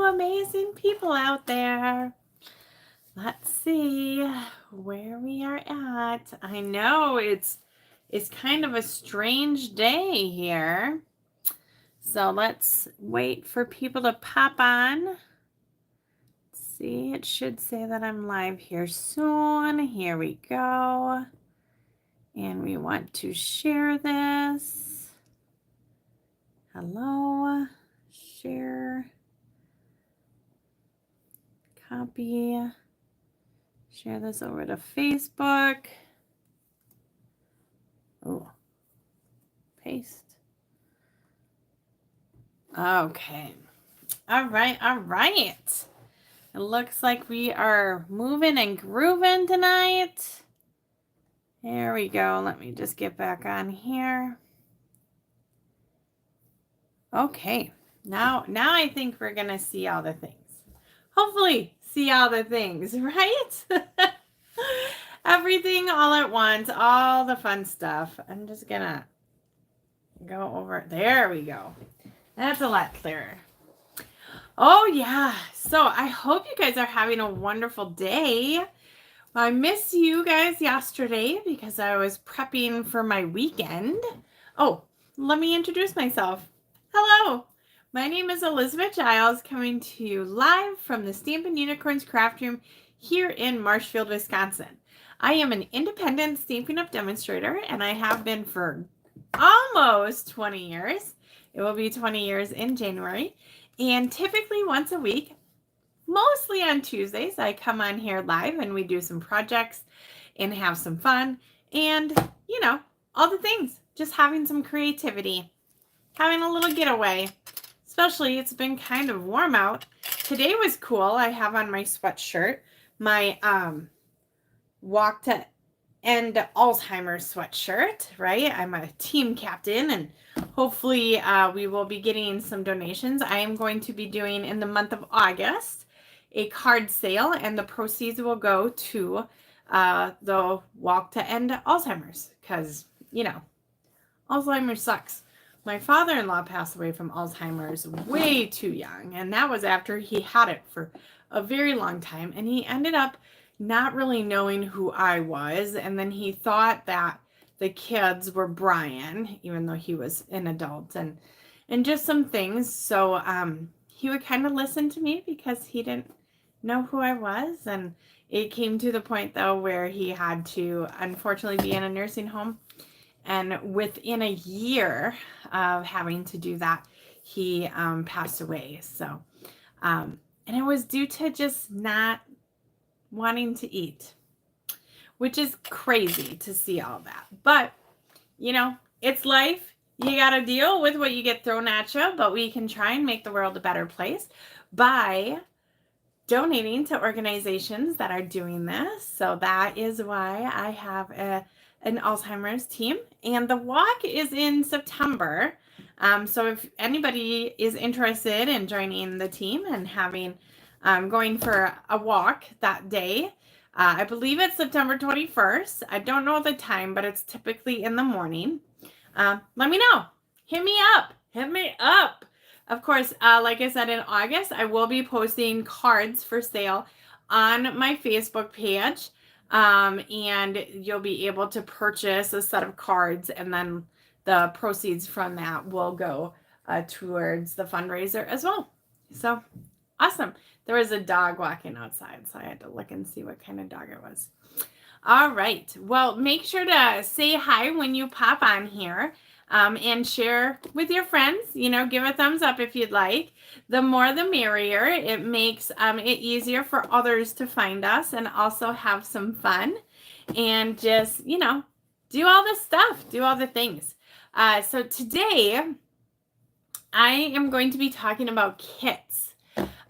amazing people out there. Let's see where we are at. I know it's kind of a strange day here. So let's wait for people to pop on. See, it should say that I'm live here soon. Here we go. And we want to share this. Hello. Share. Copy. Share this over to Facebook. Oh. Paste. Okay. All right. It looks like we are moving and grooving tonight. There we go. Let me just get back on here. Okay. Now I think we're going to see all the things. Hopefully see all the things, right? Everything all at once, all the fun stuff. I'm just going to go over. There we go. That's a lot clearer. Oh, yeah. So I hope you guys are having a wonderful day. I missed you guys yesterday because I was prepping for my weekend. Oh, let me introduce myself. Hello. My name is Elizabeth Giles, coming to you live from the Stampin' Unicorns Craft Room here in Marshfield, Wisconsin. I am an independent Stampin' Up! Demonstrator, and I have been for almost 20 years. It will be 20 years in January. And typically once a week, mostly on Tuesdays, I come on here live and we do some projects and have some fun. And, you know, all the things. Just having some creativity. Having a little getaway. Especially, it's been kind of warm out. Today was cool. I have on my sweatshirt my Walk to End Alzheimer's sweatshirt, right? I'm a team captain, and hopefully we will be getting some donations. I am going to be doing, in the month of August, a card sale, and the proceeds will go to the Walk to End Alzheimer's, because, you know, Alzheimer's sucks. My father-in-law passed away from Alzheimer's way too young, and that was after he had it for a very long time, and he ended up not really knowing who I was, and then he thought that the kids were Brian, even though he was an adult, and just some things. So he would kind of listen to me because he didn't know who I was, and it came to the point, though, where he had to, unfortunately, be in a nursing home. And within a year of having to do that, he passed away. So, and it was due to just not wanting to eat, which is crazy to see all that. But, you know, it's life. You got to deal with what you get thrown at you, but we can try and make the world a better place by donating to organizations that are doing this. So that is why I have an Alzheimer's team, and the walk is in September. So if anybody is interested in joining the team and having going for a walk that day, I believe it's September 21st. I don't know the time, but it's typically in the morning. Let me know. Hit me up. Of course, like I said, in August, I will be posting cards for sale on my Facebook page. And you'll be able to purchase a set of cards, and then the proceeds from that will go towards the fundraiser as well. So awesome. There was a dog walking outside, so I had to look and see what kind of dog it was. All right. Well, make sure to say hi when you pop on here. And share with your friends, you know, give a thumbs up if you'd like. The more the merrier. It makes it easier for others to find us and also have some fun and just, you know, do all the stuff, do all the things. So today I am going to be talking about kits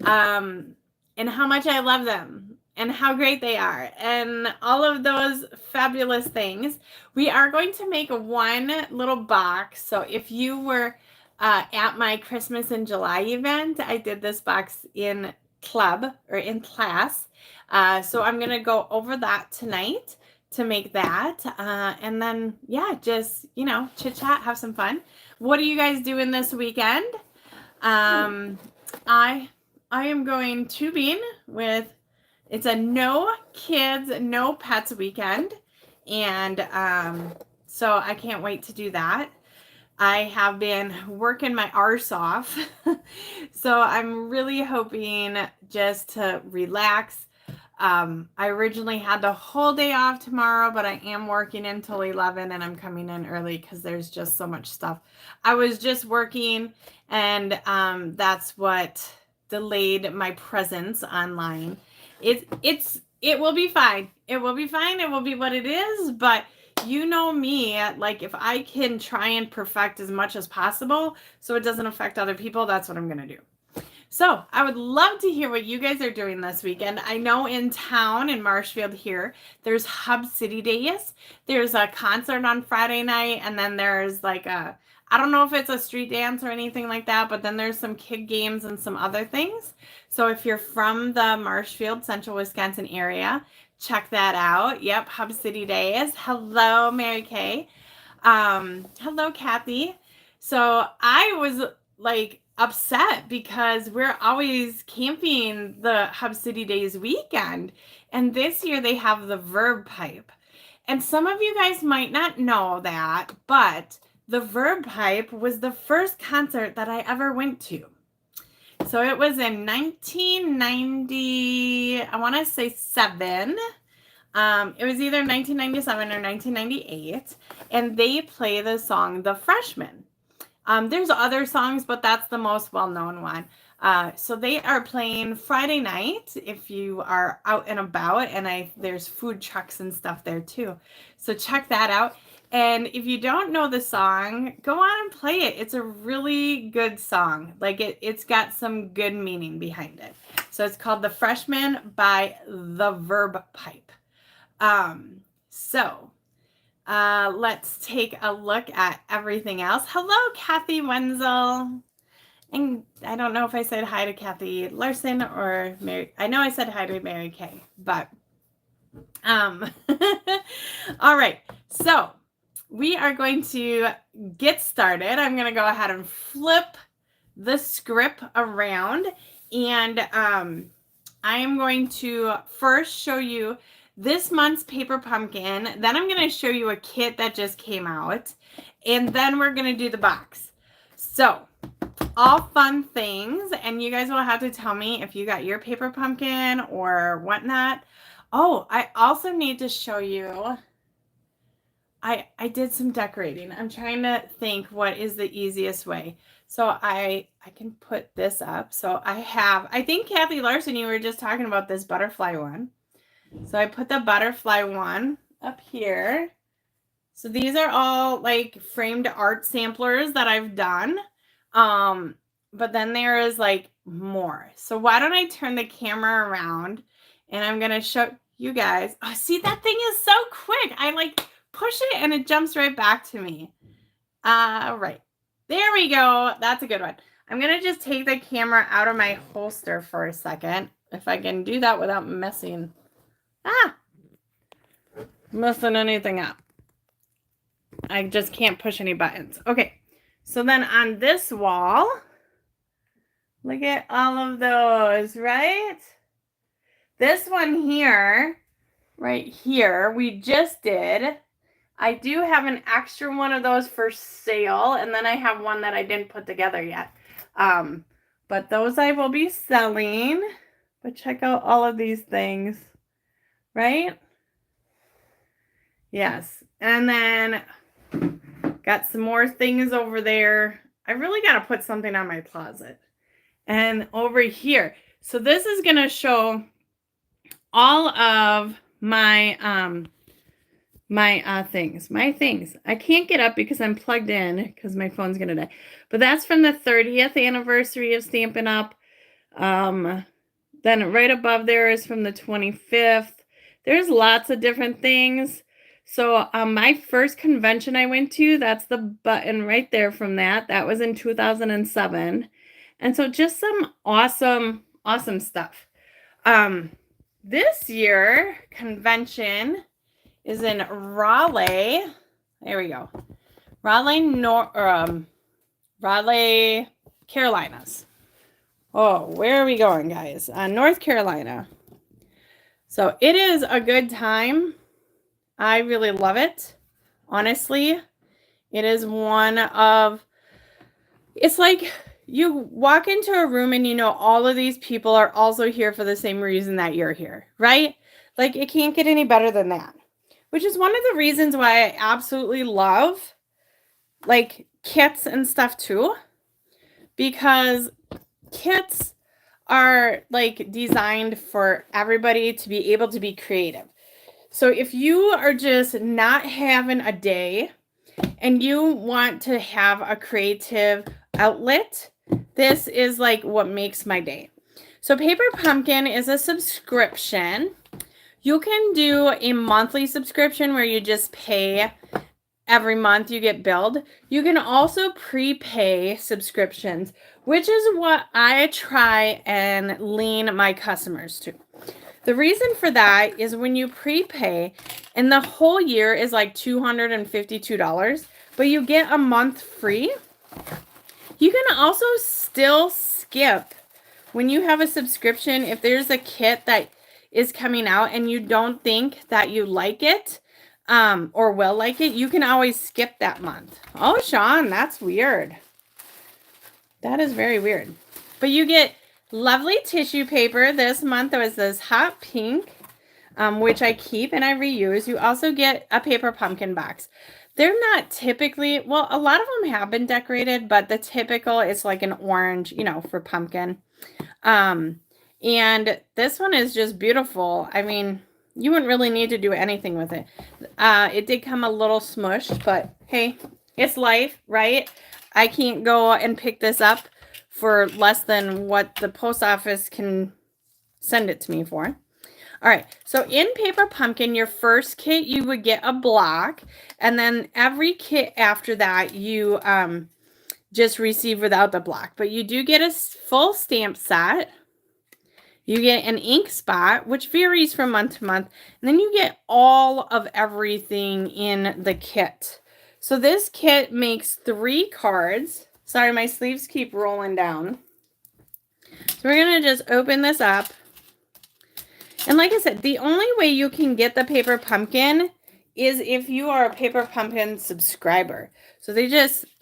and how much I love them and how great they are, and all of those fabulous things. We are going to make one little box. So if you were at my Christmas in July event, I did this box in club or in class. So I'm going to go over that tonight to make that. And then, yeah, just, you know, chit chat, have some fun. What are you guys doing this weekend? I am going tubing with, it's a no kids, no pets weekend. And so I can't wait to do that. I have been working my arse off. So I'm really hoping just to relax. I originally had the whole day off tomorrow, but I am working until 11 and I'm coming in early because there's just so much stuff. I was just working and that's what delayed my presence online. It will be fine. It will be fine. It will be what it is, but you know me, like if I can try and perfect as much as possible so it doesn't affect other people, that's what I'm going to do. So I would love to hear what you guys are doing this weekend. I know in town in Marshfield here, there's Hub City Days. There's a concert on Friday night, and then there's like a, I don't know if it's a street dance or anything like that, but then there's some kid games and some other things. So if you're from the Marshfield, Central Wisconsin area, check that out. Yep, Hub City Days. Hello, Mary Kay. Hello, Kathy. So I was like upset because we're always camping the Hub City Days weekend. And this year they have the Verb Pipe. And some of you guys might not know that, but the Verb Pipe was the first concert that I ever went to. So it was in 1990, I want to say 7. It was either 1997 or 1998. And they play the song The Freshman. There's other songs, but that's the most well-known one. So they are playing Friday night if you are out and about, and there's food trucks and stuff there too. So check that out. And if you don't know the song, go on and play it. It's a really good song. Like it's got some good meaning behind it. So it's called The Freshman by the Verb Pipe. Let's take a look at everything else. Hello, Kathy Wenzel. And I don't know if I said hi to Kathy Larson or Mary. I know I said hi to Mary Kay, but all right. So we are going to get started. I'm going to go ahead and flip the script around, and I am going to first show you this month's Paper Pumpkin. Then I'm going to show you a kit that just came out, and then we're going to do the box. So all fun things, and you guys will have to tell me if you got your Paper Pumpkin or whatnot. Oh, I also need to show you, I did some decorating. I'm trying to think what is the easiest way. So I can put this up. So I think Kathy Larson, you were just talking about this butterfly one. So I put the butterfly one up here. So these are all like framed art samplers that I've done. But then there is like more. So why don't I turn the camera around and I'm going to show you guys. Oh, see, that thing is so quick. I like push it and it jumps right back to me. Right. There we go. That's a good one. I'm going to just take the camera out of my holster for a second. If I can do that without messing anything up. I just can't push any buttons. Okay. So then on this wall, look at all of those, right? This one here, right here, we just did. I do have an extra one of those for sale, and then I have one that I didn't put together yet. But those I will be selling. But check out all of these things, right? Yes. And then got some more things over there. I really got to put something on my closet. And over here. So this is going to show all of my things. I can't get up because I'm plugged in because my phone's going to die. But that's from the 30th anniversary of Stampin' Up. Then right above there is from the 25th. There's lots of different things. So my first convention I went to, that's the button right there from that. That was in 2007. And so just some awesome stuff. This year convention is in Raleigh. There we go. Raleigh, Carolinas. Oh, where are we going, guys? North Carolina. So it is a good time. I really love it. Honestly, it is it's like you walk into a room and you know all of these people are also here for the same reason that you're here, right? Like it can't get any better than that. Which is one of the reasons why I absolutely love like kits and stuff too. Because kits are like designed for everybody to be able to be creative. So if you are just not having a day and you want to have a creative outlet, this is like what makes my day. So Paper Pumpkin is a subscription. You can do a monthly subscription where you just pay every month you get billed. You can also prepay subscriptions, which is what I try and lean my customers to. The reason for that is when you prepay and the whole year is like $252, but you get a month free. You can also still skip when you have a subscription. If there's a kit that is coming out and you don't think that you like it, or will like it, you can always skip that month. Oh, Sean, that's weird. That is very weird. But you get lovely tissue paper. This month it was this hot pink, which I keep and I reuse. You also get a Paper Pumpkin box. They're not typically, well, a lot of them have been decorated, but the typical is like an orange, you know, for pumpkin. And this one is just beautiful. I mean, you wouldn't really need to do anything with it. It did come a little smushed, but hey, it's life, right? I can't go and pick this up for less than what the post office can send it to me for. All right, so in Paper Pumpkin, your first kit, you would get a block, and then every kit after that, you just receive without the block. But you do get a full stamp set. You get an ink spot, which varies from month to month. And then you get all of everything in the kit. So this kit makes 3 cards. Sorry, my sleeves keep rolling down. So we're going to just open this up. And like I said, the only way you can get the Paper Pumpkin is if you are a Paper Pumpkin subscriber. So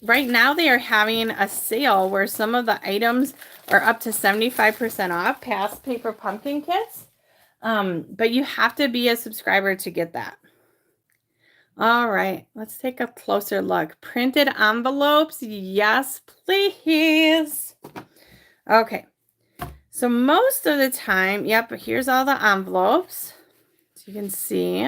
right now they are having a sale where some of the items are up to 75% off past Paper Pumpkin kits. But you have to be a subscriber to get that. All right, let's take a closer look. Printed envelopes, yes, please. Okay, so most of the time, yep, here's all the envelopes. So you can see.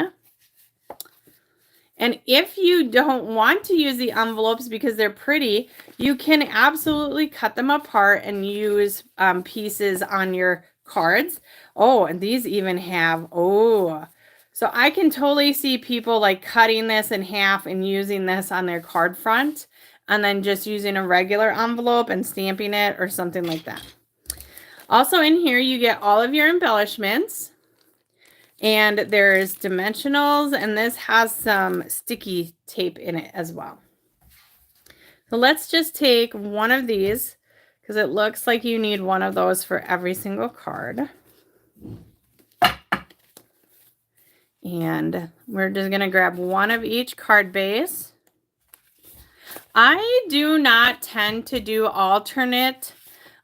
And if you don't want to use the envelopes because they're pretty, you can absolutely cut them apart and use pieces on your cards. Oh, and these even have, so I can totally see people like cutting this in half and using this on their card front and then just using a regular envelope and stamping it or something like that. Also in here, you get all of your embellishments. And there's dimensionals, and this has some sticky tape in it as well. So let's just take one of these because it looks like you need one of those for every single card. And we're just going to grab one of each card base. I do not tend to do alternate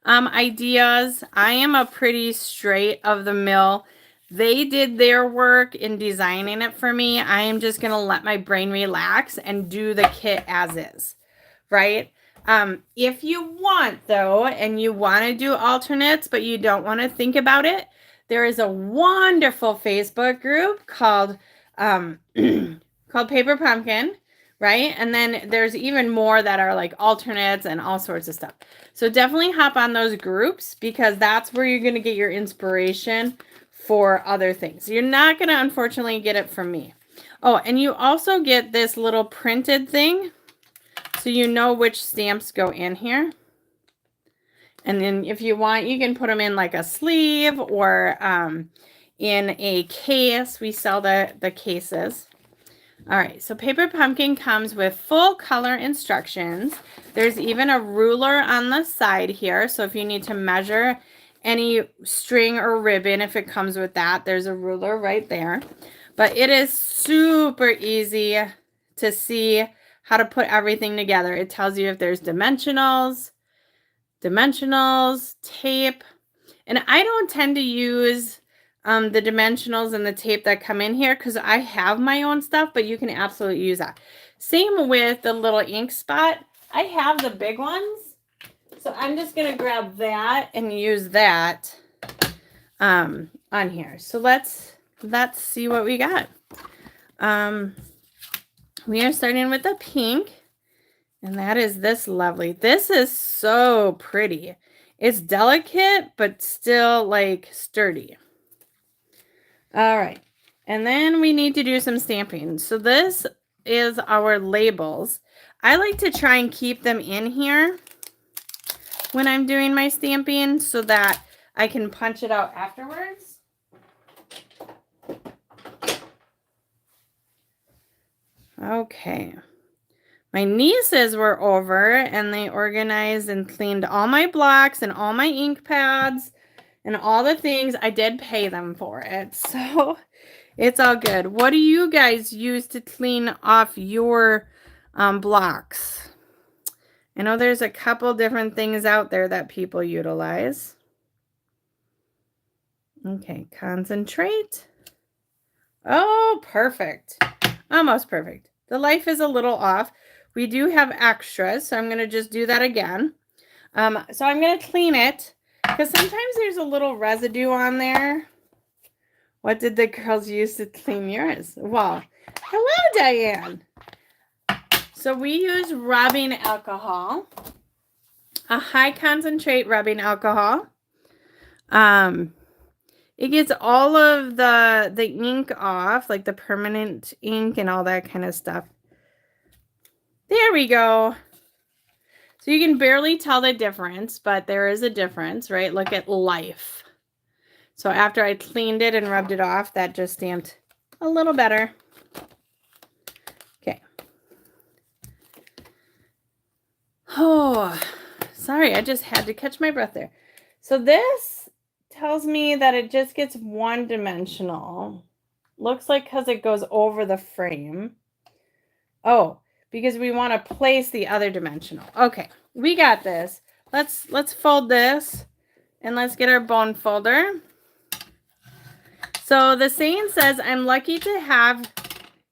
ideas. I am a pretty straight of the mill. They did their work in designing it for me. I am just going to let my brain relax and do the kit as is, right? If you want, though, and you want to do alternates, but you don't want to think about it, there is a wonderful Facebook group called Paper Pumpkin, right? And then there's even more that are like alternates and all sorts of stuff. So definitely hop on those groups because that's where you're going to get your inspiration for other things. You're not going to, unfortunately, get it from me. Oh, and you also get this little printed thing so you know which stamps go in here. And then if you want, you can put them in like a sleeve or in a case. We sell the cases. All right, so Paper Pumpkin comes with full color instructions. There's even a ruler on the side here. So if you need to measure any string or ribbon, if it comes with that, there's a ruler right there. But it is super easy to see how to put everything together. It tells you if there's dimensionals, tape. And I don't tend to use the dimensionals and the tape that come in here because I have my own stuff, but you can absolutely use that. Same with the little ink spot. I have the big ones. So I'm just going to grab that and use that on here. So let's see what we got. We are starting with the pink, and that is this lovely. This is so pretty. It's delicate, but still like sturdy. All right. And then we need to do some stamping. So this is our labels. I like to try and keep them in here when I'm doing my stamping so that I can punch it out afterwards. Okay. My nieces were over and they organized and cleaned all my blocks and all my ink pads and all the things. I did pay them for it, so it's all good. What do you guys use to clean off your blocks? I know there's a couple different things out there that people utilize. Okay, concentrate. Oh, perfect. Almost perfect. The life is a little off. We do have extras, so I'm going to just do that again. So I'm going to clean it because sometimes there's a little residue on there. What did the girls use to clean yours? Well, hello, Diane. So we use rubbing alcohol, a high concentrate rubbing alcohol. It gets all of the ink off, like the permanent ink and all that kind of stuff. There we go. So you can barely tell the difference, but there is a difference, right? Look at life. So after I cleaned it and rubbed it off, that just stamped a little better. Okay. Oh, sorry. I just had to catch my breath there. So this tells me that it just gets one dimensional. Looks like because it goes over the frame. Oh, because we want to place the other dimensional. Okay, we got this. Let's fold this and let's get our bone folder. So the saying says, I'm lucky to have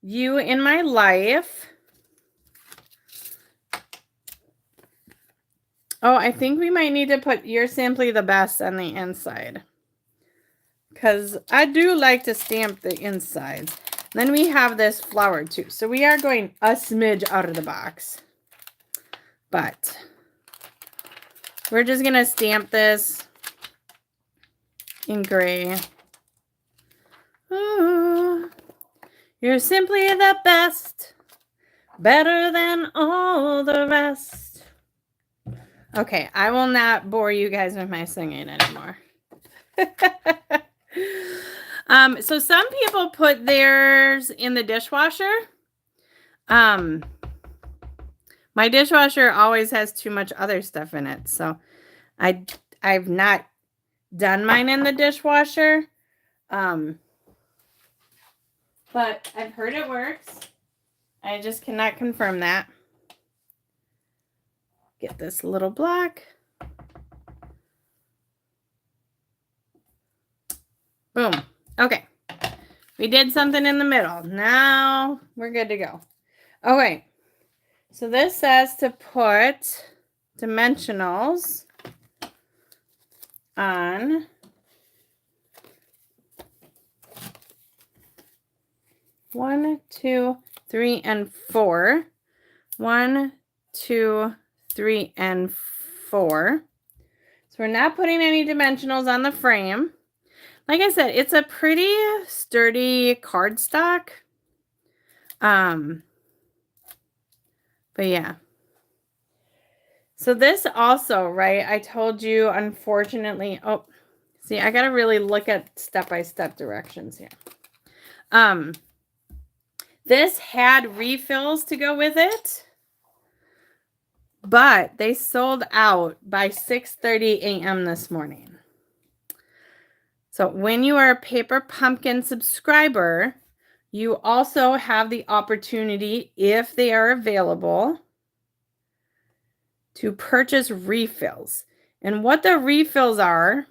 you in my life. Oh, I think we might need to put "You're simply the best" on the inside, because I do like to stamp the insides. Then we have this flower too. So we are going a smidge out of the box. But we're just going to stamp this in gray. Ooh, you're simply the best, better than all the rest. Okay, I will not bore you guys with my singing anymore. So some people put theirs in the dishwasher. My dishwasher always has too much other stuff in it, so I've not done mine in the dishwasher. But I've heard it works. I just cannot confirm that. Get this little block. Boom. Okay. We did something in the middle. Now we're good to go. Okay. So this says to put dimensionals on one, two, three, and four. 1, 2, 3, and 4. So we're not putting any dimensionals on the frame. Like I said, it's a pretty sturdy cardstock. But yeah. So this also, right, I told you, unfortunately, oh, see, I got to really look at step-by-step directions here. This had refills to go with it, but they sold out by 6:30 a.m. this morning. So when you are a Paper Pumpkin subscriber, you also have the opportunity, if they are available, to purchase refills. And what the refills are,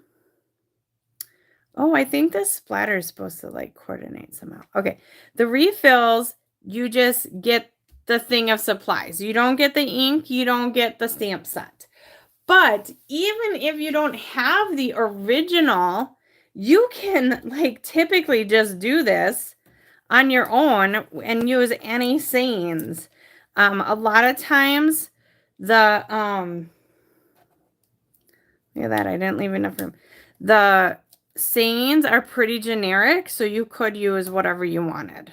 oh, I think this splatter is supposed to like coordinate somehow. Okay, the refills, you just get the thing of supplies. You don't get the ink, you don't get the stamp set. But even if you don't have the original, you can like typically just do this on your own and use any sayings. A lot of times the look at that, I didn't leave enough room. The sayings are pretty generic, so you could use whatever you wanted.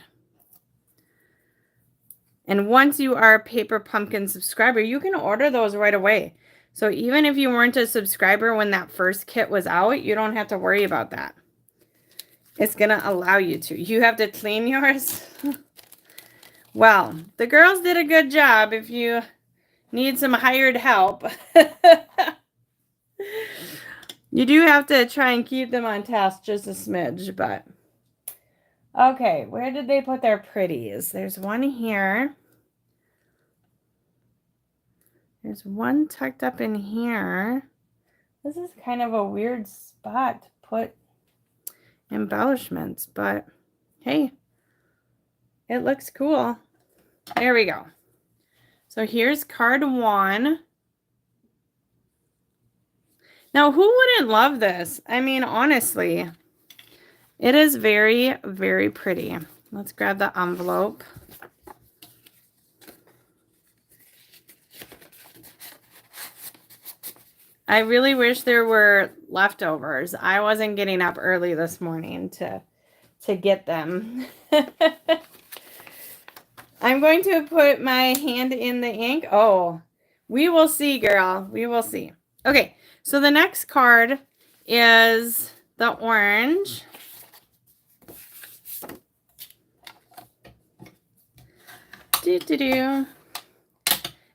And once you are a Paper Pumpkin subscriber, you can order those right away. So even if you weren't a subscriber when that first kit was out, you don't have to worry about that. It's going to allow you to. You have to clean yours. Well, the girls did a good job. If you need some hired help, you do have to try and keep them on task just a smidge, but okay, where did they put their pretties? There's one here. There's one tucked up in here. This is kind of a weird spot to put embellishments, but hey, it looks cool. There we go. So here's card 1. Now, who wouldn't love this? I mean, honestly, it is very, very pretty. Let's grab the envelope. I really wish there were leftovers. I wasn't getting up early this morning to get them. I'm going to put my hand in the ink. Oh, we will see, girl. We will see. Okay, so the next card is the orange.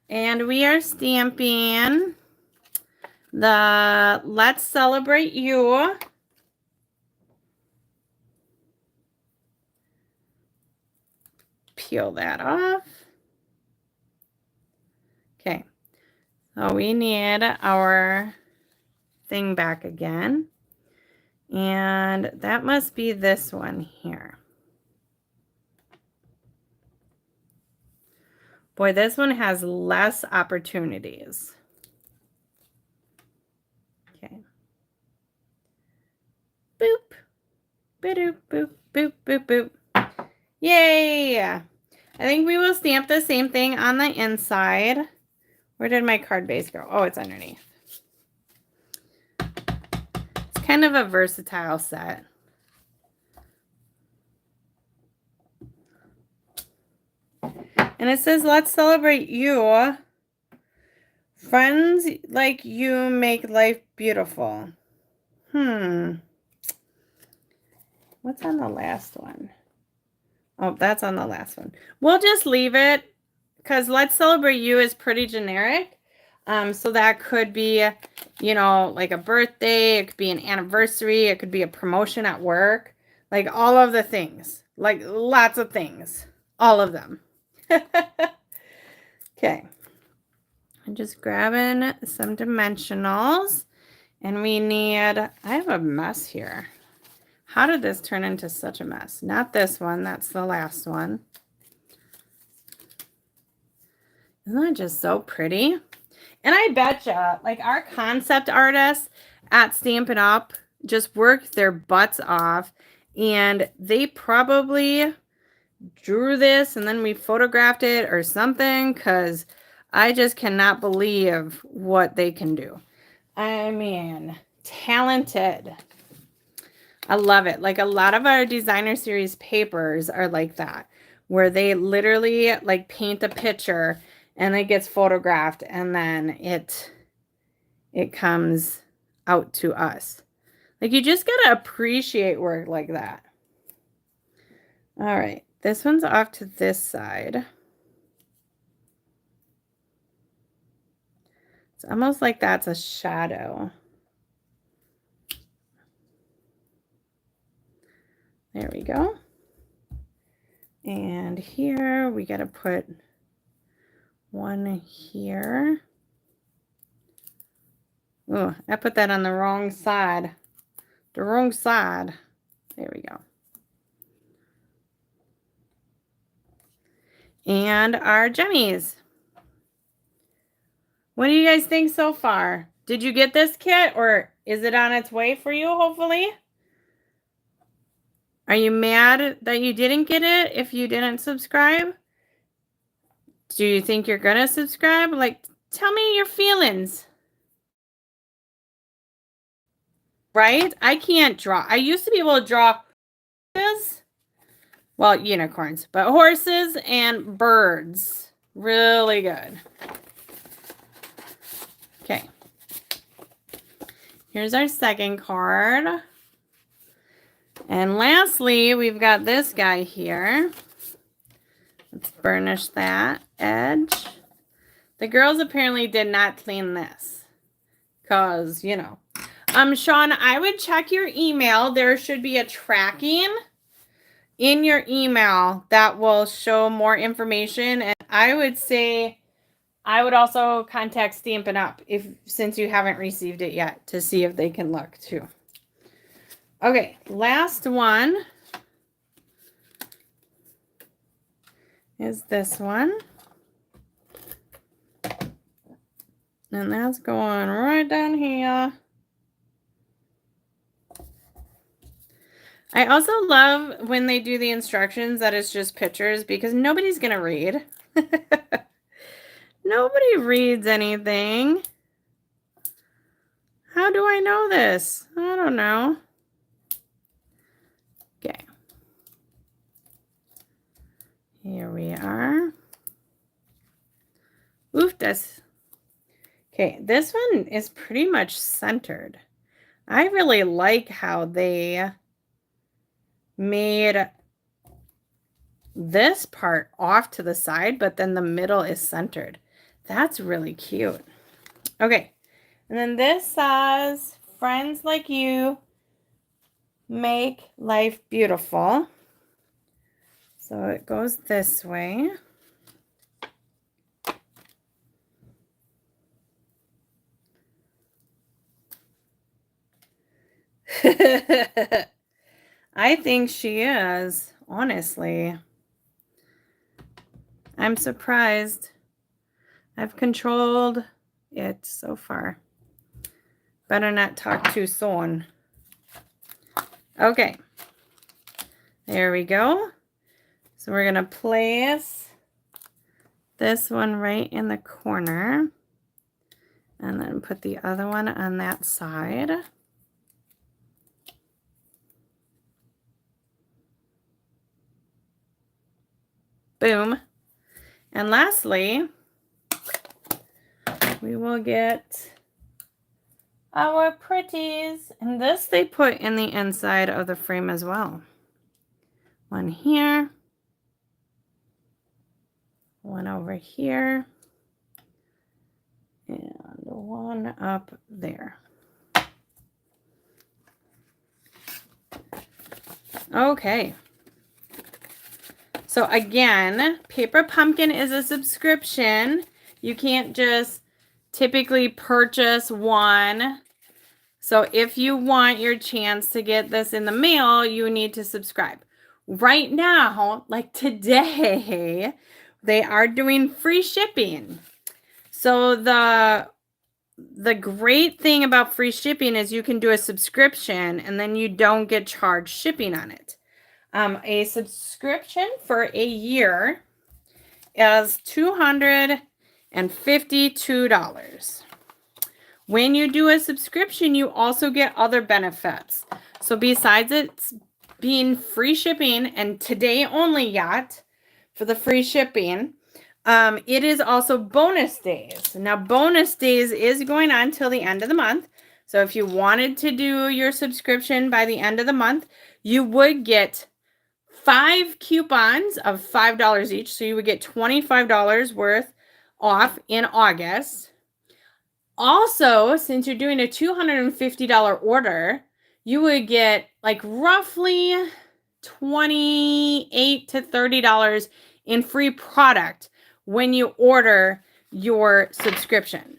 And we are stamping the Let's Celebrate You. Peel that off. Okay, so we need our thing back again. And that must be this one here. Boy, this one has less opportunities. Okay. Boop. Boop, boop, boop, boop, boop. Yay! I think we will stamp the same thing on the inside. Where did my card base go? Oh, it's underneath. It's kind of a versatile set. And it says, let's celebrate you. Friends like you make life beautiful. What's on the last one? Oh, that's on the last one. We'll just leave it because Let's Celebrate You is pretty generic. So that could be, you know, like a birthday. It could be an anniversary. It could be a promotion at work. Like all of the things. Like lots of things. All of them. Okay. I'm just grabbing some dimensionals. And we need, I have a mess here. How did this turn into such a mess? Not this one. That's the last one. Isn't that just so pretty? And I betcha, like our concept artists at Stampin' Up! Just work their butts off. And they probably drew this and then we photographed it or something, because I just cannot believe what they can do. I mean, talented. I love it. Like a lot of our designer series papers are like that, where they literally like paint a picture and it gets photographed and then it comes out to us. Like you just got to appreciate work like that. All right. This one's off to this side. It's almost like that's a shadow. There we go. And here we got to put one here. Oh, I put that on the wrong side. The wrong side. There we go. And our jemmies. What do you guys think so far? Did you get this kit, or is it on its way for you, hopefully? Are you mad that you didn't get it if you didn't subscribe? Do you think you're going to subscribe? Like, tell me your feelings. Right? I can't draw. I used to be able to draw horses. Well, unicorns, but horses and birds. Really good. Okay. Here's our second card. And lastly, we've got this guy here. Let's burnish that edge. The girls apparently did not clean this. Because, Sean, I would check your email. There should be a tracking in your email that will show more information. And I would say I would also contact Stampin' Up! Since you haven't received it yet, to see if they can look too. Okay, last one is this one. And that's going right down here. I also love when they do the instructions that it's just pictures, because nobody's going to read. Nobody reads anything. How do I know this? I don't know. Okay. Here we are. Oof, that's... Okay, this one is pretty much centered. I really like how they made this part off to the side, but then the middle is centered. That's really cute. Okay, and then this says, friends like you make life beautiful. So it goes this way. I think she is, honestly. I'm surprised. I've controlled it so far. Better not talk too soon. Okay. There we go. So we're going to place this one right in the corner. And then put the other one on that side. Boom. And lastly, we will get our pretties. And this they put in the inside of the frame as well. One here. One over here. And one up there. Okay. So again, Paper Pumpkin is a subscription. You can't just typically purchase one. So if you want your chance to get this in the mail, you need to subscribe. Right now, like today, they are doing free shipping. So the great thing about free shipping is you can do a subscription and then you don't get charged shipping on it. A subscription for a year is $252. When you do a subscription, you also get other benefits. So besides it being free shipping, and today only yet for the free shipping, it is also bonus days. Now, bonus days is going on till the end of the month. So if you wanted to do your subscription by the end of the month, you would get 5 coupons of $5 each. So you would get $25 worth off in August. Also, since you're doing a $250 order, you would get like roughly $28 to $30 in free product when you order your subscription.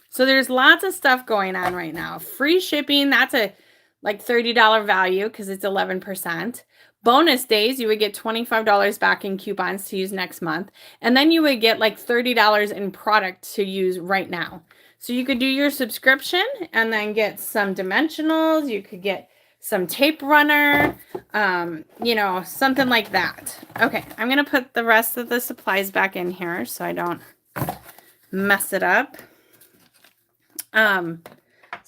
So there's lots of stuff going on right now. Free shipping, that's a like $30 value because it's 11%. Bonus days, you would get $25 back in coupons to use next month. And then you would get like $30 in product to use right now. So you could do your subscription and then get some dimensionals. You could get some tape runner, you know, something like that. Okay, I'm going to put the rest of the supplies back in here so I don't mess it up. So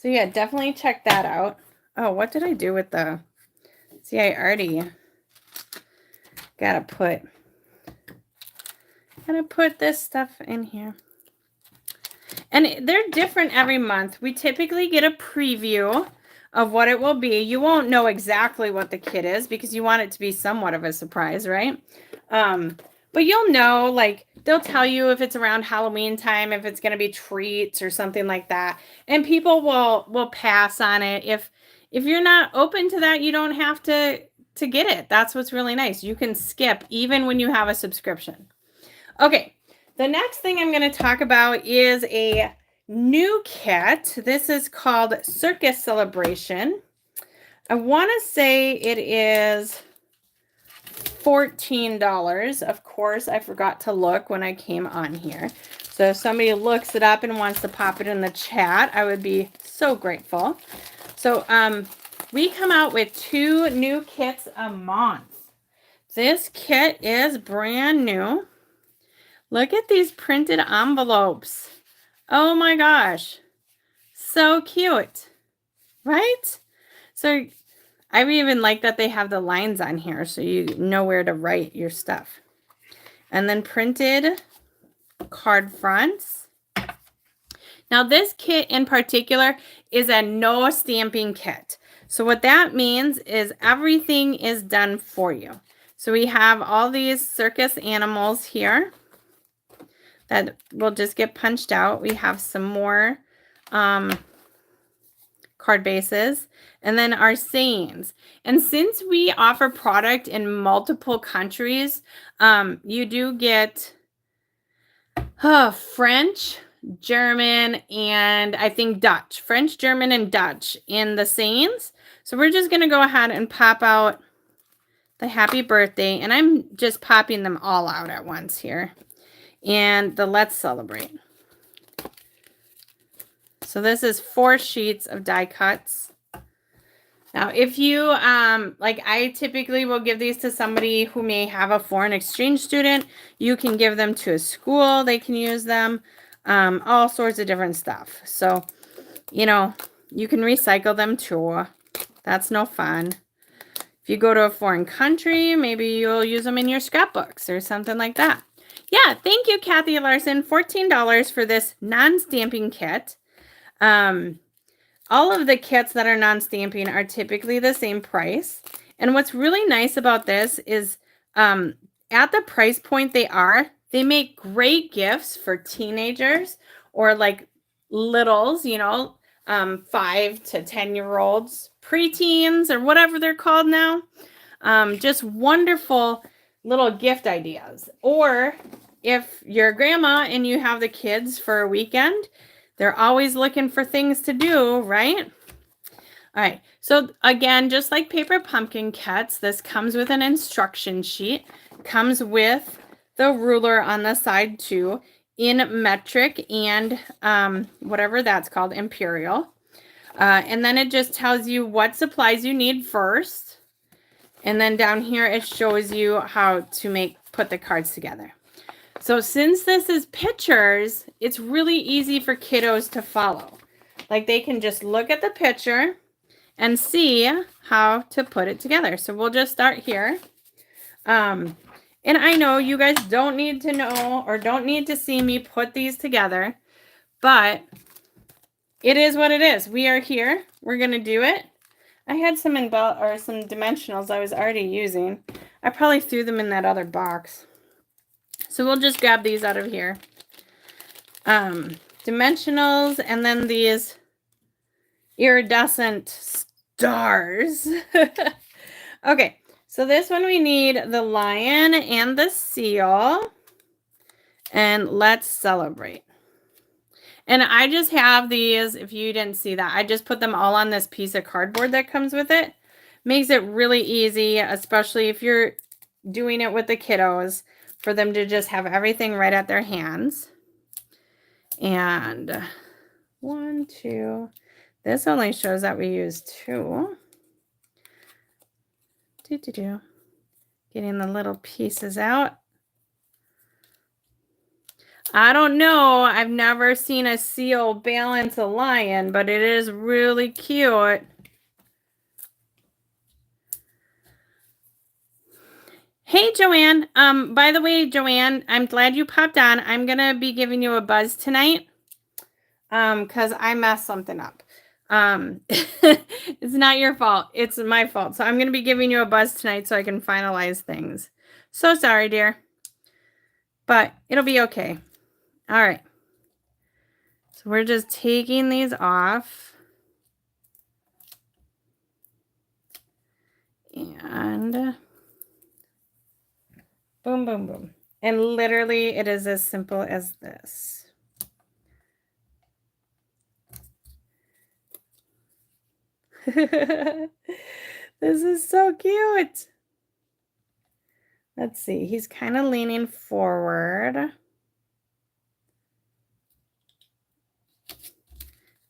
yeah, definitely check that out. Oh, what did I do with the, see, I already gotta put this stuff in here. And they're different every month. We typically get a preview of what it will be. You won't know exactly what the kit is because you want it to be somewhat of a surprise, right? But you'll know, like, they'll tell you if it's around Halloween time, if it's going to be treats or something like that. And people will pass on it. If you're not open to that, you don't have to get it. That's what's really nice. You can skip even when you have a subscription. Okay, the next thing I'm going to talk about is a new kit. This is called Circus Celebration. I want to say it is $14. Of course, I forgot to look when I came on here. So if somebody looks it up and wants to pop it in the chat, I would be so grateful. So we come out with 2 new kits a month. This kit is brand new. Look at these printed envelopes. Oh my gosh. So cute. Right? So I even like that they have the lines on here so you know where to write your stuff. And then printed card fronts. Now this kit in particular is a no stamping kit. So what that means is everything is done for you. So we have all these circus animals here that will just get punched out. We have some more card bases, and then our sayings. And since we offer product in multiple countries, you do get French, German, and I think Dutch. French, German, and Dutch in the sayings. So we're just going to go ahead and pop out the happy birthday, and I'm just popping them all out at once here. And the let's celebrate. So this is 4 sheets of die cuts. Now, if you, like I typically will give these to somebody who may have a foreign exchange student. You can give them to a school. They can use them. All sorts of different stuff. So, you know, you can recycle them too. That's no fun. If you go to a foreign country, maybe you'll use them in your scrapbooks or something like that. Yeah, thank you, Kathy Larson. $14 for this non-stamping kit. All of the kits that are non-stamping are typically the same price. And what's really nice about this is at the price point they make great gifts for teenagers or like littles, you know, 5 to 10-year-olds, preteens, or whatever they're called now. Just wonderful little gift ideas. Or if you're a grandma and you have the kids for a weekend, they're always looking for things to do, right? All right. So again, just like paper pumpkin kits, this comes with an instruction sheet, comes with the ruler on the side too, in metric and whatever that's called, imperial. And then it just tells you what supplies you need first. And then down here, it shows you how to put the cards together. So since this is pictures, it's really easy for kiddos to follow. Like they can just look at the picture and see how to put it together. So we'll just start here. And I know you guys don't need to know or don't need to see me put these together, but it is what it is. We are here. We're going to do it. I had some some dimensionals I was already using. I probably threw them in that other box. So we'll just grab these out of here. Dimensionals, and then these iridescent stars. Okay, so this one we need the lion and the seal. And let's celebrate. And I just have these, if you didn't see that, I just put them all on this piece of cardboard that comes with it. Makes it really easy, especially if you're doing it with the kiddos, for them to just have everything right at their hands. And 1, 2. This only shows that we use 2. Getting the little pieces out. I don't know. I've never seen a seal balance a lion, but it is really cute. Hey, Joanne. By the way, Joanne, I'm glad you popped on. I'm going to be giving you a buzz tonight because I messed something up. It's not your fault. It's my fault. So I'm going to be giving you a buzz tonight so I can finalize things. So sorry, dear. But it'll be okay. All right. So we're just taking these off. And boom, boom, boom. And literally it is as simple as this. This is so cute. Let's see. He's kind of leaning forward.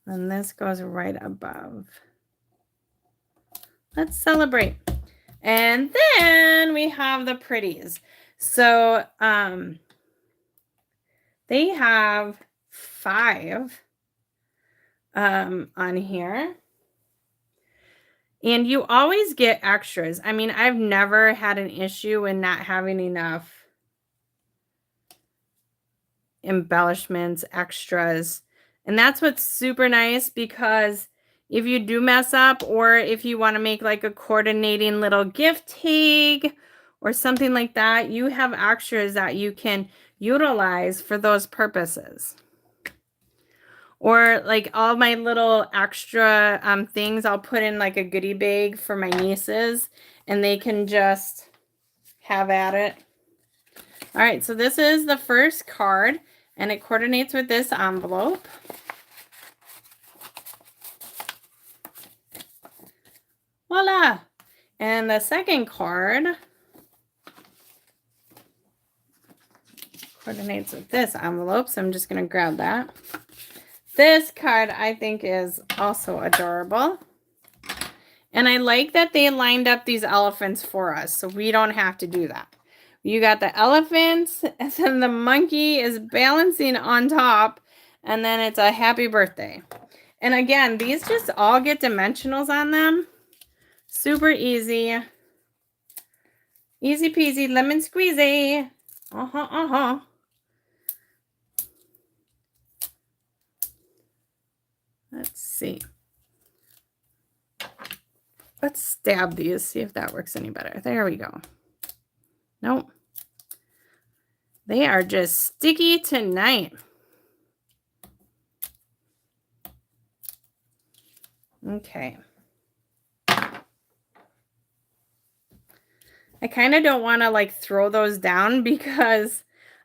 And this goes right above. Let's celebrate. And then we have the pretties. So they have 5 on here. And you always get extras. I mean, I've never had an issue in not having enough embellishments, extras. And that's what's super nice, because if you do mess up, or if you want to make like a coordinating little gift tag or something like that, you have extras that you can utilize for those purposes. Or like all my little extra things, I'll put in like a goodie bag for my nieces, and they can just have at it. All right, so this is the first card, and it coordinates with this envelope. Voila! And the second card coordinates with this envelope, so I'm just going to grab that. This card I think is also adorable. And I like that they lined up these elephants for us, so we don't have to do that. You got the elephants, and then the monkey is balancing on top, and then it's a happy birthday. And again, these just all get dimensionals on them. Super easy. Easy peasy, lemon squeezy. Let's see. Let's stab these, see if that works any better. There we go. Nope. They are just sticky tonight. Okay. I kind of don't want to like throw those down, because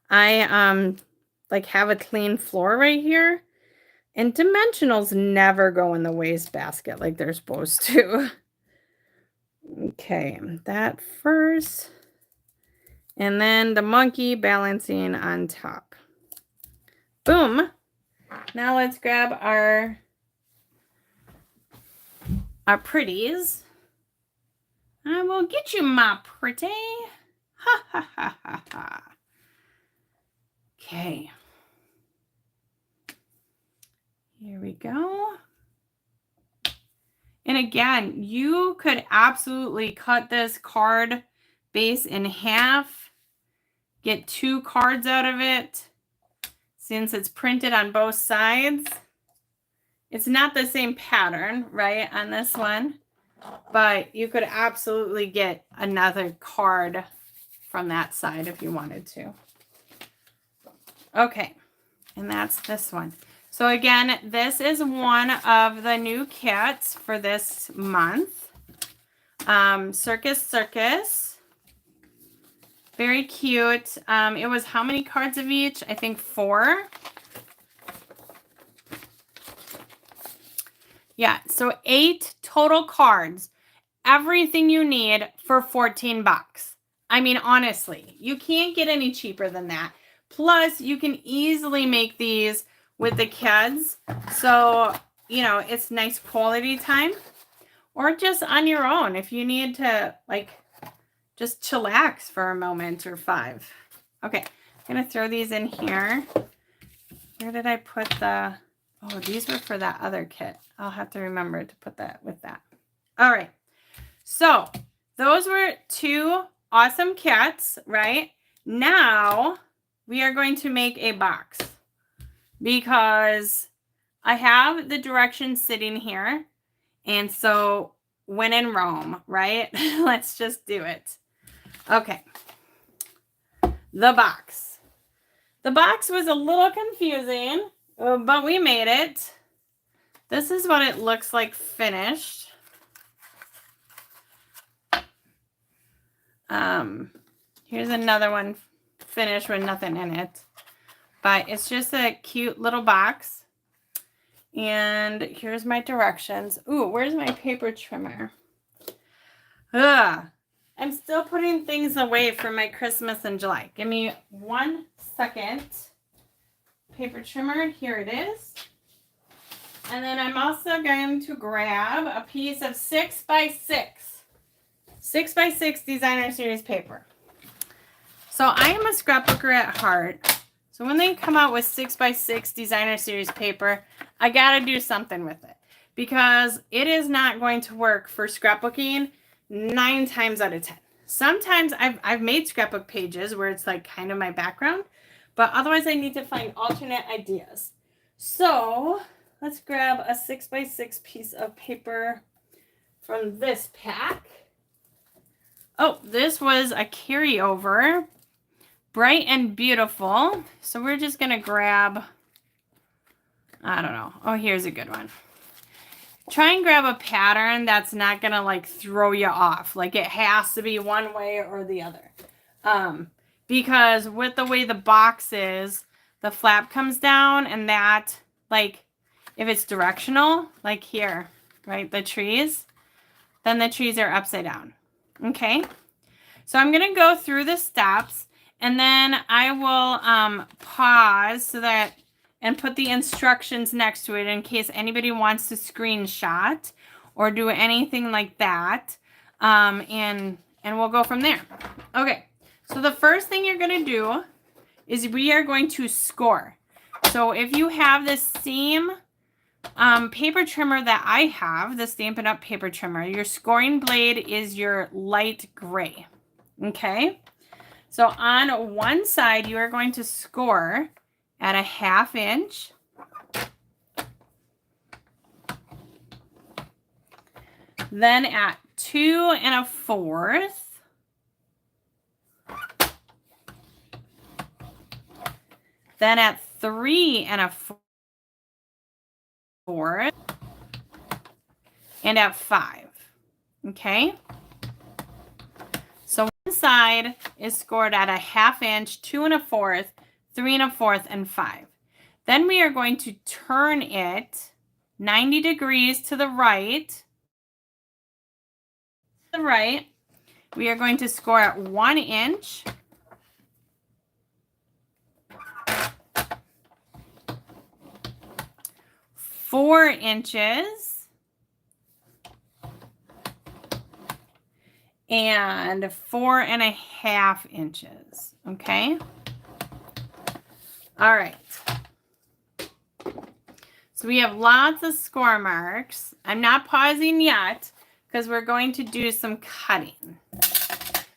I like have a clean floor right here. And dimensionals never go in the wastebasket like they're supposed to. Okay, that first. And then the monkey balancing on top. Boom. Now let's grab our pretties. I will get you, my pretty. Ha ha ha ha ha. Okay. Here we go. And again, you could absolutely cut this card base in half, get 2 cards out of it, since it's printed on both sides. It's not the same pattern, right, on this one. but you could absolutely get another card from that side if you wanted to. Okay, and that's this one. So again, this is one of the new kits for this month. Circus Circus. Very cute. It was how many cards of each? I think 4. Yeah, so 8 total cards. Everything you need for 14 bucks. I mean, honestly, you can't get any cheaper than that. Plus, you can easily make these with the kids. So, you know, it's nice quality time. Or just on your own if you need to, like, just chillax for a moment or 5. Okay, I'm going to throw these in here. Where did I put the... Oh, these were for that other kit. I'll have to remember to put that with that. All right. So those were 2 awesome kits, right? Now we are going to make a box because I have the directions sitting here. And so when in Rome, right? Let's just do it. Okay. The box. The box was a little confusing, but we made it. This is what it looks like finished. Here's another one finished with nothing in it. But it's just a cute little box. And here's my directions. Ooh, where's my paper trimmer? Ugh. I'm still putting things away for my Christmas in July. Give me 1 second. Paper trimmer, here it is. And then I'm also going to grab a piece of 6x6. 6x6 designer series paper. So I am a scrapbooker at heart. So when they come out with 6x6 designer series paper, I got to do something with it. Because it is not going to work for scrapbooking 9 times out of 10. Sometimes I've made scrapbook pages where it's like kind of my background. But otherwise I need to find alternate ideas. So let's grab a 6x6 piece of paper from this pack. Oh, this was a carryover. Bright and beautiful. So we're just going to grab, I don't know. Oh, here's a good one. Try and grab a pattern that's not going to like throw you off. Like it has to be one way or the other. Because with the way the box is, the flap comes down and that, like, if it's directional, like here, right, the trees, then the trees are upside down. Okay, so I'm going to go through the steps and then I will pause so that, and put the instructions next to it in case anybody wants to screenshot or do anything like that. And we'll go from there. Okay, so the first thing you're going to do is we are going to score. So if you have the same paper trimmer that I have, the Stampin' Up! Paper trimmer, your scoring blade is your light gray. Okay, so on one side you are going to score at a 1/2 inch. Then at 2 1/4. Then at 3 1/4. And at 5. Okay. So one side is scored at a 1/2 inch, 2 1/4, 3 1/4, and 5. Then we are going to turn it 90 degrees to the right. We are going to score at 1 inch. Four inches. And 4 1/2 inches. Okay. All right. So we have lots of score marks. I'm not pausing yet because we're going to do some cutting.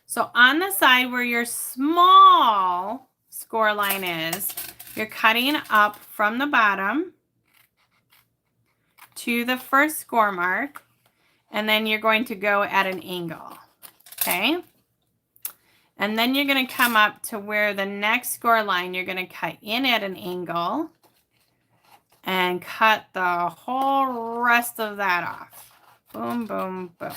So on the side where your small score line is, you're cutting up from the bottom to the first score mark. and then you're going to go at an angle, okay? And then you're going to come up to where the next score line, you're going to cut in at an angle and cut the whole rest of that off. Boom, boom, boom.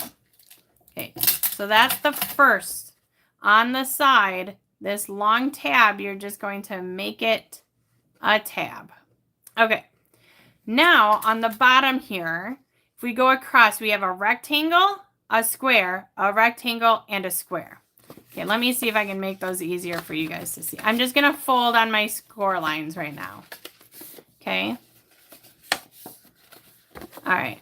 Okay, so that's the first. On the side, this long tab, you're just going to make it a tab. Okay, now on the bottom here, if we go across, we have a rectangle, a square, a rectangle, and a square. Okay, let me see if I can make those easier for you guys to see. I'm just going to fold on my score lines right now. Okay. All right.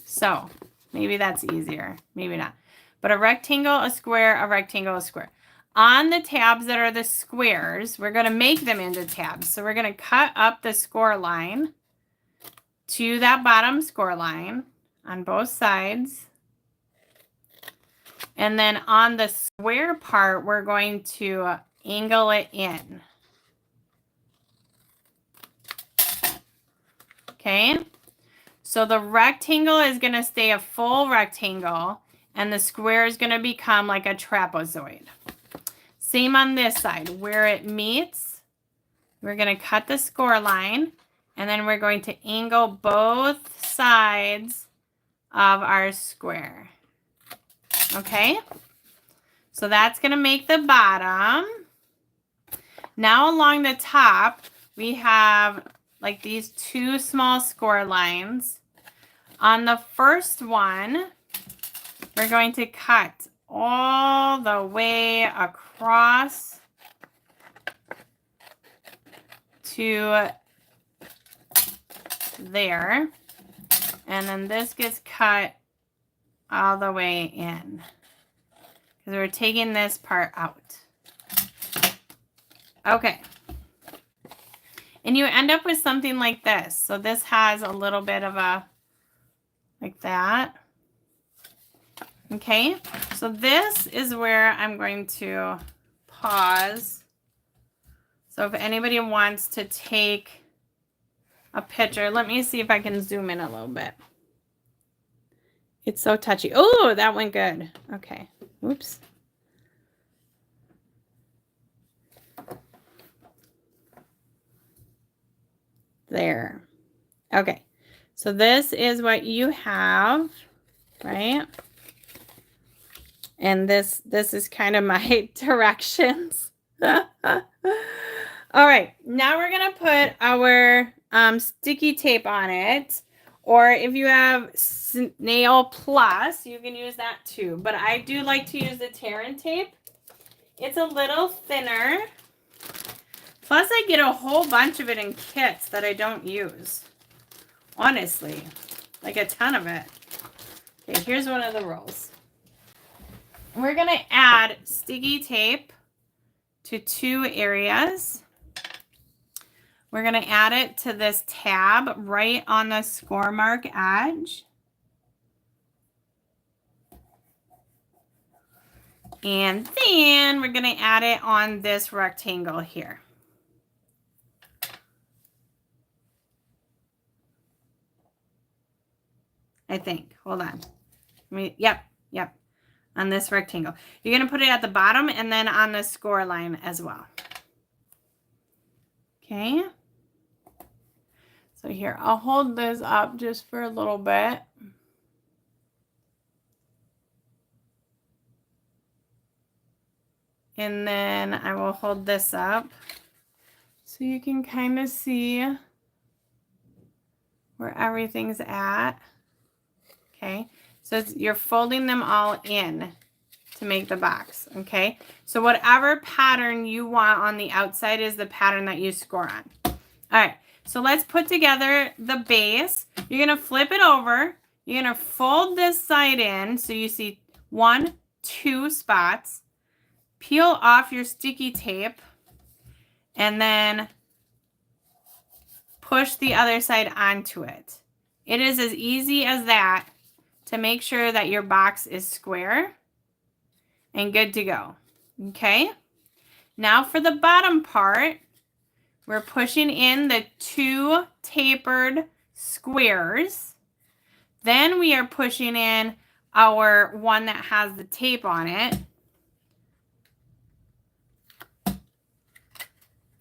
So maybe that's easier. Maybe not. But a rectangle, a square, a rectangle, a square. On the tabs that are the squares, we're going to make them into tabs. So we're going to cut up the score line to that bottom score line on both sides. And then on the square part, we're going to angle it in. Okay. So the rectangle is going to stay a full rectangle, and the square is going to become like a trapezoid. Same on this side. Where it meets, we're going to cut the score line, and then we're going to angle both sides of our square. Okay? So that's going to make the bottom. Now along the top, we have like these two small score lines. On the first one, we're going to cut all the way across to there. And then this gets cut all the way in, because we're taking this part out. Okay. And you end up with something like this. So this has a little bit of a, like that. Okay. So this is where I'm going to pause. So if anybody wants to take a picture, let me see if I can zoom in a little bit. It's so touchy. Oh, that went good. Okay. Oops. There. Okay. So this is what you have, right? And this is kind of my directions. All right. Now we're going to put our sticky tape on it. Or if you have Snail Plus, you can use that too. But I do like to use the Terran tape. It's a little thinner. Plus, I get a whole bunch of it in kits that I don't use. Honestly, like a ton of it. Okay, here's one of the rolls. We're going to add sticky tape to 2 areas. We're going to add it to this tab right on the score mark edge. And then we're going to add it on this rectangle here. I think. Hold on. Yep. On this rectangle. You're going to put it at the bottom and then on the score line as well. Okay. So here, I'll hold this up just for a little bit. And then I will hold this up so you can kind of see where everything's at. Okay. So you're folding them all in to make the box. Okay. So whatever pattern you want on the outside is the pattern that you score on. All right. So let's put together the base. You're going to flip it over. You're going to fold this side in so you see 1, 2 spots. Peel off your sticky tape and then push the other side onto it. It is as easy as that to make sure that your box is square and good to go. Okay? Now for the bottom part, we're pushing in the 2 tapered squares Then we are pushing in our one that has the tape on it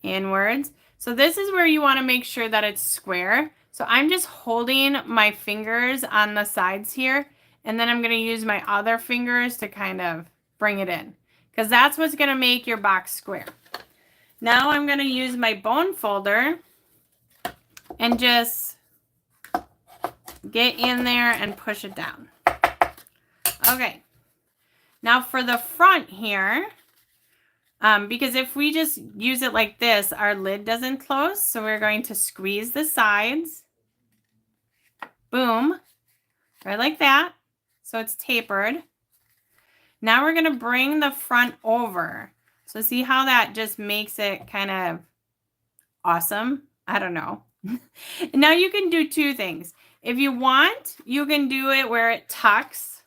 inwards. So this is where you want to make sure that it's square. So I'm just holding my fingers on the sides here, and then I'm going to use my other fingers to kind of bring it in, because that's what's going to make your box square. Now I'm going to use my bone folder and just get in there and push it down. Okay. Now for the front here, because if we just use it like this, our lid doesn't close. So we're going to squeeze the sides. Boom. Right like that. So it's tapered. Now we're going to bring the front over. So see how that just makes it kind of awesome? I don't know. Now you can do two things. If you want, you can do it where it tucks.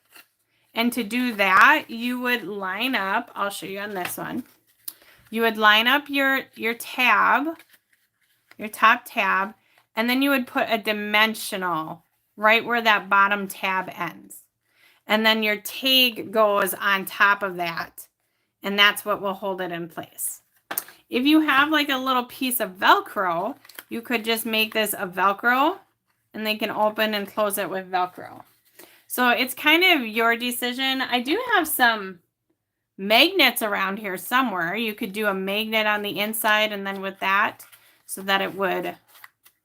And to do that, you would line up, I'll show you on this one. You would line up your tab, your top tab, and then you would put a dimensional right where that bottom tab ends. And then your tag goes on top of that, and that's what will hold it in place. If you have like a little piece of Velcro, you could just make this a Velcro, and they can open and close it with Velcro. So it's kind of your decision. I do have some magnets around here somewhere. You could do a magnet on the inside and then with that, so that it would,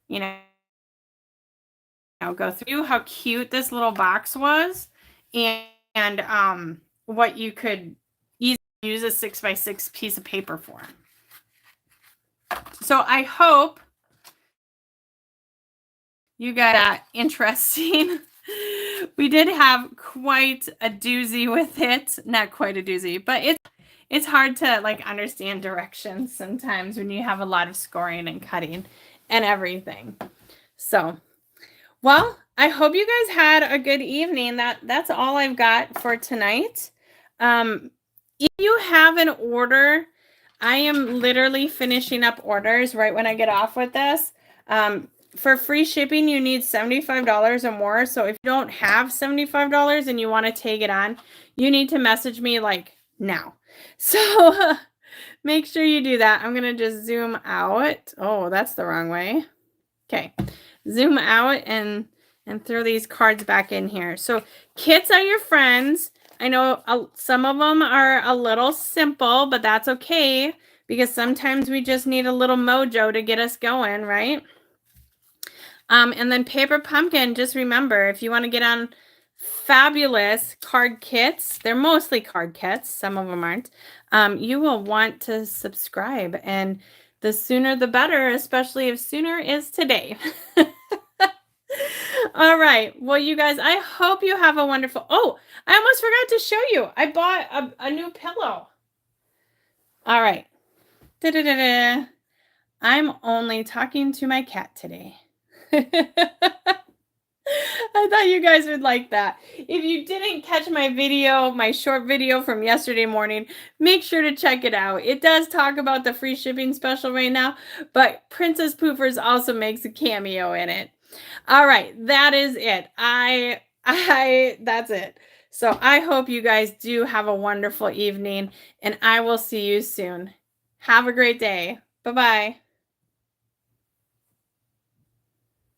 you know, go through. How cute this little box was, and what you could easily use a 6x6 piece of paper for. So I hope you got that interesting. We did have quite a doozy with it. Not quite a doozy, but it's hard to like understand directions sometimes when you have a lot of scoring and cutting and everything. So, well, I hope you guys had a good evening. That's all I've got for tonight. If you have an order, I am literally finishing up orders right when I get off with this. For free shipping, you need $75 or more. So if you don't have $75 and you want to take it on, you need to message me like now. So make sure you do that. I'm going to just zoom out. Oh, that's the wrong way. Okay. Zoom out and throw these cards back in here. So kits are your friends. I know some of them are a little simple, but that's okay, because sometimes we just need a little mojo to get us going, right? And then Paper Pumpkin, just remember, if you want to get on fabulous card kits, they're mostly card kits, some of them aren't, you will want to subscribe. And the sooner the better, especially if sooner is today. All right. Well, you guys, I hope you have a wonderful... Oh, I almost forgot to show you. I bought a new pillow. All right. Da-da-da-da. I'm only talking to my cat today. I thought you guys would like that. If you didn't catch my video, my short video from yesterday morning, make sure to check it out. It does talk about the free shipping special right now, but Princess Poopers also makes a cameo in it. All right, that is it. That's it. So I hope you guys do have a wonderful evening, and I will see you soon. Have a great day. Bye-bye.